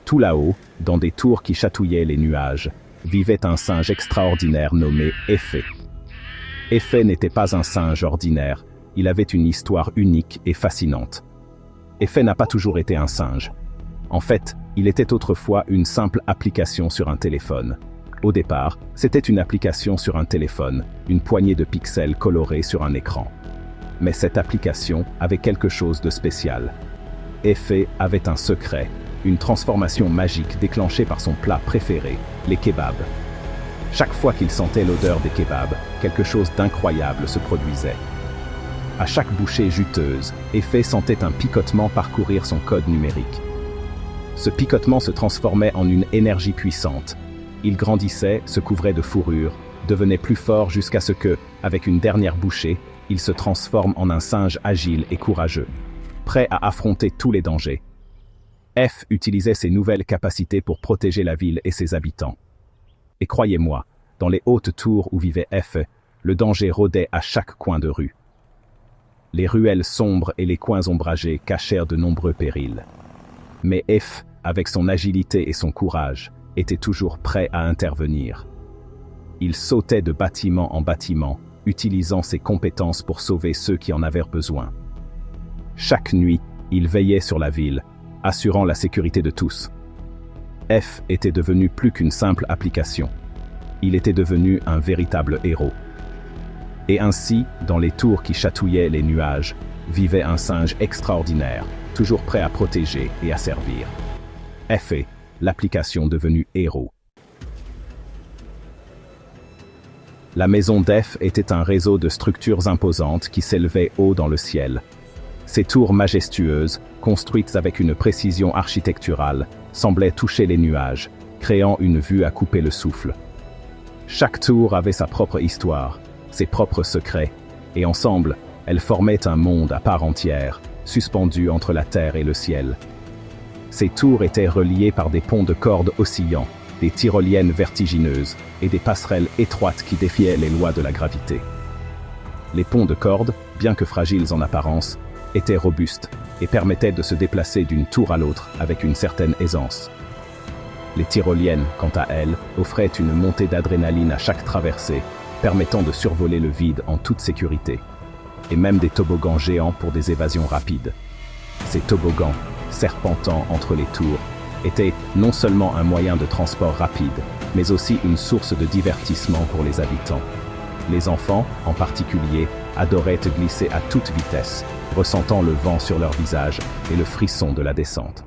Tout là-haut, dans des tours qui chatouillaient les nuages, vivait un singe extraordinaire nommé Effet. Effet n'était pas un singe ordinaire, il avait une histoire unique et fascinante. Effet n'a pas toujours été un singe. En fait, il était autrefois une simple application sur un téléphone. Au départ, c'était une application sur un téléphone, une poignée de pixels colorés sur un écran. Mais cette application avait quelque chose de spécial. Effet avait un secret, une transformation magique déclenchée par son plat préféré, les kebabs. Chaque fois qu'il sentait l'odeur des kebabs, quelque chose d'incroyable se produisait. À chaque bouchée juteuse, Effet sentait un picotement parcourir son code numérique. Ce picotement se transformait en une énergie puissante. Il grandissait, se couvrait de fourrure, devenait plus fort jusqu'à ce que, avec une dernière bouchée, il se transforme en un singe agile et courageux, prêt à affronter tous les dangers. F utilisait ses nouvelles capacités pour protéger la ville et ses habitants. Et croyez-moi, dans les hautes tours où vivait F, le danger rôdait à chaque coin de rue. Les ruelles sombres et les coins ombragés cachèrent de nombreux périls. Mais F, avec son agilité et son courage, était toujours prêt à intervenir. Il sautait de bâtiment en bâtiment, utilisant ses compétences pour sauver ceux qui en avaient besoin. Chaque nuit, il veillait sur la ville, assurant la sécurité de tous. F était devenu plus qu'une simple application. Il était devenu un véritable héros. Et ainsi, dans les tours qui chatouillaient les nuages, vivait un singe extraordinaire, toujours prêt à protéger et à servir. F est l'application devenue héros. La maison d'F était un réseau de structures imposantes qui s'élevaient haut dans le ciel. Ces tours majestueuses, construites avec une précision architecturale, semblaient toucher les nuages, créant une vue à couper le souffle. Chaque tour avait sa propre histoire, ses propres secrets, et ensemble, elles formaient un monde à part entière, suspendu entre la terre et le ciel. Ces tours étaient reliées par des ponts de cordes oscillants, des tyroliennes vertigineuses et des passerelles étroites qui défiaient les lois de la gravité. Les ponts de cordes, bien que fragiles en apparence, étaient robustes et permettaient de se déplacer d'une tour à l'autre avec une certaine aisance. Les tyroliennes, quant à elles, offraient une montée d'adrénaline à chaque traversée, permettant de survoler le vide en toute sécurité, et même des toboggans géants pour des évasions rapides. Ces toboggans, serpentant entre les tours, étaient non seulement un moyen de transport rapide, mais aussi une source de divertissement pour les habitants. Les enfants, en particulier, adoraient glisser à toute vitesse, ressentant le vent sur leur visage et le frisson de la descente.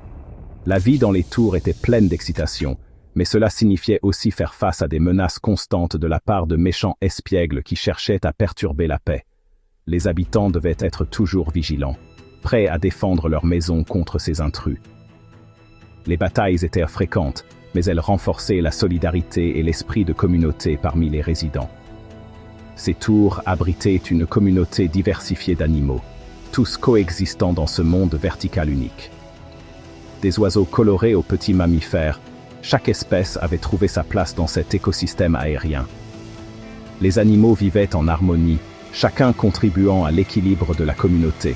La vie dans les tours était pleine d'excitation, mais cela signifiait aussi faire face à des menaces constantes de la part de méchants espiègles qui cherchaient à perturber la paix. Les habitants devaient être toujours vigilants, prêts à défendre leur maison contre ces intrus. Les batailles étaient fréquentes, mais elles renforçaient la solidarité et l'esprit de communauté parmi les résidents. Ces tours abritaient une communauté diversifiée d'animaux, tous coexistant dans ce monde vertical unique. Des oiseaux colorés aux petits mammifères, chaque espèce avait trouvé sa place dans cet écosystème aérien. Les animaux vivaient en harmonie, chacun contribuant à l'équilibre de la communauté.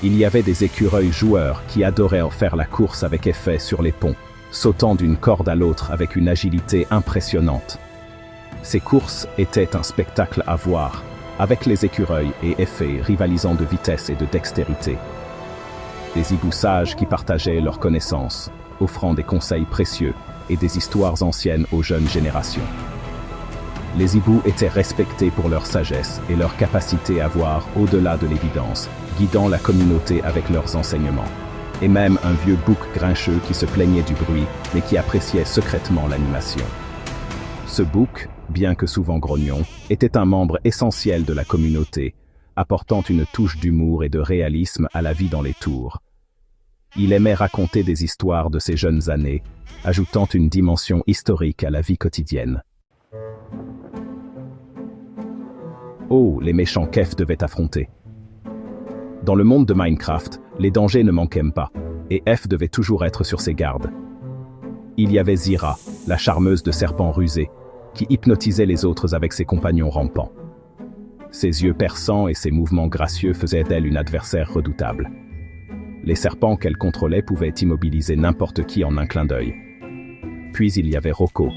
Il y avait des écureuils joueurs qui adoraient faire la course avec Effet sur les ponts, sautant d'une corde à l'autre avec une agilité impressionnante. Ces courses étaient un spectacle à voir, avec les écureuils et Effet rivalisant de vitesse et de dextérité. Des hiboux sages qui partageaient leurs connaissances, offrant des conseils précieux et des histoires anciennes aux jeunes générations. Les hiboux étaient respectés pour leur sagesse et leur capacité à voir au-delà de l'évidence, guidant la communauté avec leurs enseignements. Et même un vieux bouc grincheux qui se plaignait du bruit, mais qui appréciait secrètement l'animation. Ce bouc, bien que souvent grognon, était un membre essentiel de la communauté, apportant une touche d'humour et de réalisme à la vie dans les tours. Il aimait raconter des histoires de ses jeunes années, ajoutant une dimension historique à la vie quotidienne. Oh, les méchants qu'Ef devait affronter. Dans le monde de Minecraft, les dangers ne manquaient pas, et F devait toujours être sur ses gardes. Il y avait Zira, la charmeuse de serpents rusés, qui hypnotisait les autres avec ses compagnons rampants. Ses yeux perçants et ses mouvements gracieux faisaient d'elle une adversaire redoutable. Les serpents qu'elle contrôlait pouvaient immobiliser n'importe qui en un clin d'œil. Puis il y avait Rocco,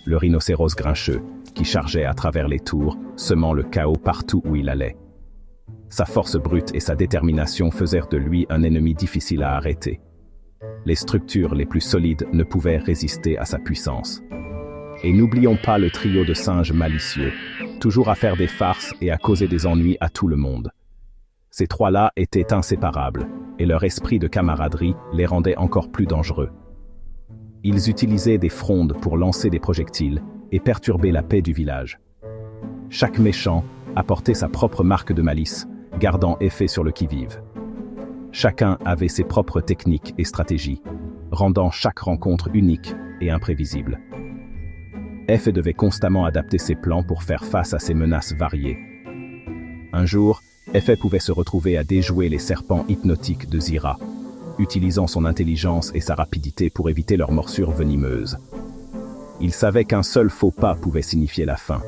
le rhinocéros grincheux, qui chargeait à travers les tours, semant le chaos partout où il allait. Sa force brute et sa détermination faisaient de lui un ennemi difficile à arrêter. Les structures les plus solides ne pouvaient résister à sa puissance. Et n'oublions pas le trio de singes malicieux, toujours à faire des farces et à causer des ennuis à tout le monde. Ces trois-là étaient inséparables, et leur esprit de camaraderie les rendait encore plus dangereux. Ils utilisaient des frondes pour lancer des projectiles et perturber la paix du village. Chaque méchant apportait sa propre marque de malice, gardant effet sur le qui-vive. Chacun avait ses propres techniques et stratégies, rendant chaque rencontre unique et imprévisible. Effet devait constamment adapter ses plans pour faire face à ces menaces variées. Un jour, Effet pouvait se retrouver à déjouer les serpents hypnotiques de Zira, utilisant son intelligence et sa rapidité pour éviter leurs morsures venimeuses. Il savait qu'un seul faux pas pouvait signifier la fin,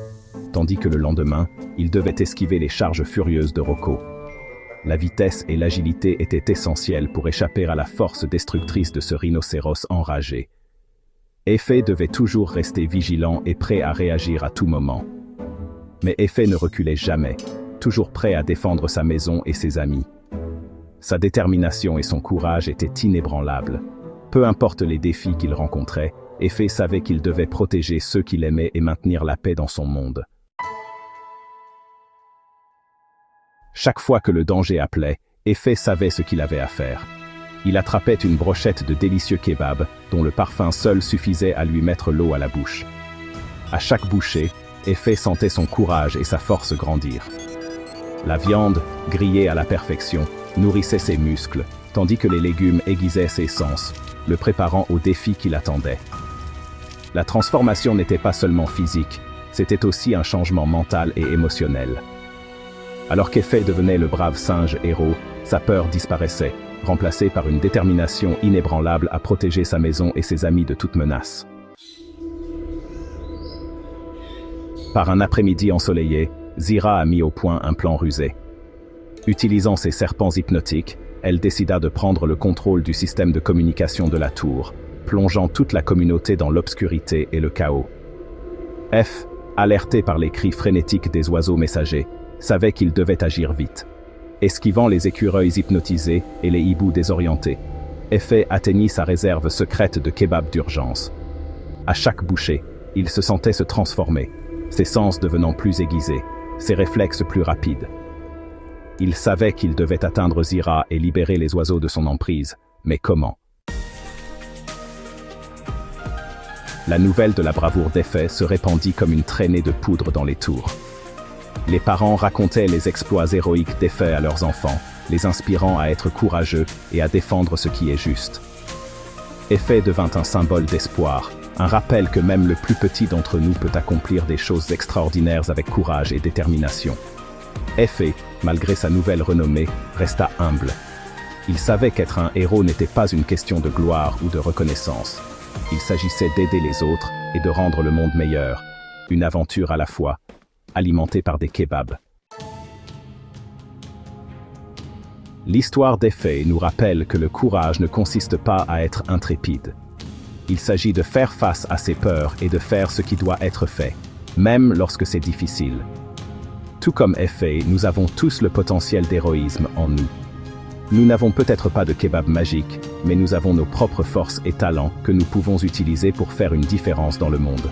tandis que le lendemain, il devait esquiver les charges furieuses de Rocco. La vitesse et l'agilité étaient essentielles pour échapper à la force destructrice de ce rhinocéros enragé. Effet devait toujours rester vigilant et prêt à réagir à tout moment. Mais Effet ne reculait jamais, toujours prêt à défendre sa maison et ses amis. Sa détermination et son courage étaient inébranlables. Peu importe les défis qu'il rencontrait, Effet savait qu'il devait protéger ceux qu'il aimait et maintenir la paix dans son monde. Chaque fois que le danger appelait, Effet savait ce qu'il avait à faire. Il attrapait une brochette de délicieux kebabs, dont le parfum seul suffisait à lui mettre l'eau à la bouche. À chaque bouchée, Effet sentait son courage et sa force grandir. La viande, grillée à la perfection, nourrissait ses muscles, tandis que les légumes aiguisaient ses sens, le préparant au défi qui l'attendait. La transformation n'était pas seulement physique, c'était aussi un changement mental et émotionnel. Alors qu'Effet devenait le brave singe héros, sa peur disparaissait, remplacée par une détermination inébranlable à protéger sa maison et ses amis de toute menace. Par un après-midi ensoleillé, Zira a mis au point un plan rusé. Utilisant ses serpents hypnotiques, elle décida de prendre le contrôle du système de communication de la tour, plongeant toute la communauté dans l'obscurité et le chaos. F, alerté par les cris frénétiques des oiseaux messagers, savait qu'il devait agir vite. Esquivant les écureuils hypnotisés et les hiboux désorientés, Effet atteignit sa réserve secrète de kebab d'urgence. À chaque bouchée, il se sentait se transformer, ses sens devenant plus aiguisés, ses réflexes plus rapides. Il savait qu'il devait atteindre Zira et libérer les oiseaux de son emprise, mais comment? La nouvelle de la bravoure d'Effet se répandit comme une traînée de poudre dans les tours. Les parents racontaient les exploits héroïques d'Effet à leurs enfants, les inspirant à être courageux et à défendre ce qui est juste. Effet devint un symbole d'espoir, un rappel que même le plus petit d'entre nous peut accomplir des choses extraordinaires avec courage et détermination. Effet, malgré sa nouvelle renommée, resta humble. Il savait qu'être un héros n'était pas une question de gloire ou de reconnaissance. Il s'agissait d'aider les autres et de rendre le monde meilleur, une aventure à la fois, alimentée par des kebabs. L'histoire d'Effet nous rappelle que le courage ne consiste pas à être intrépide. Il s'agit de faire face à ses peurs et de faire ce qui doit être fait, même lorsque c'est difficile. Tout comme Effet, nous avons tous le potentiel d'héroïsme en nous. Nous n'avons peut-être pas de kebab magique, mais nous avons nos propres forces et talents que nous pouvons utiliser pour faire une différence dans le monde.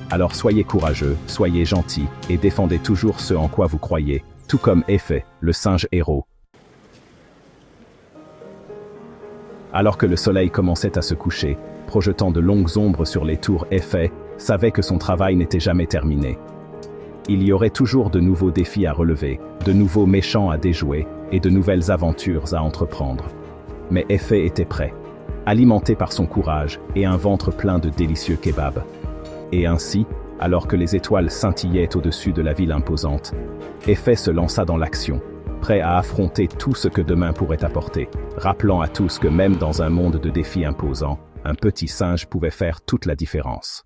Alors soyez courageux, soyez gentils et défendez toujours ce en quoi vous croyez, tout comme Effet, le singe héros. Alors que le soleil commençait à se coucher, projetant de longues ombres sur les tours, Effet savait que son travail n'était jamais terminé. Il y aurait toujours de nouveaux défis à relever, de nouveaux méchants à déjouer et de nouvelles aventures à entreprendre. Mais Effet était prêt, alimenté par son courage et un ventre plein de délicieux kebabs. Et ainsi, alors que les étoiles scintillaient au-dessus de la ville imposante, Effet se lança dans l'action, prêt à affronter tout ce que demain pourrait apporter, rappelant à tous que même dans un monde de défis imposants, un petit singe pouvait faire toute la différence.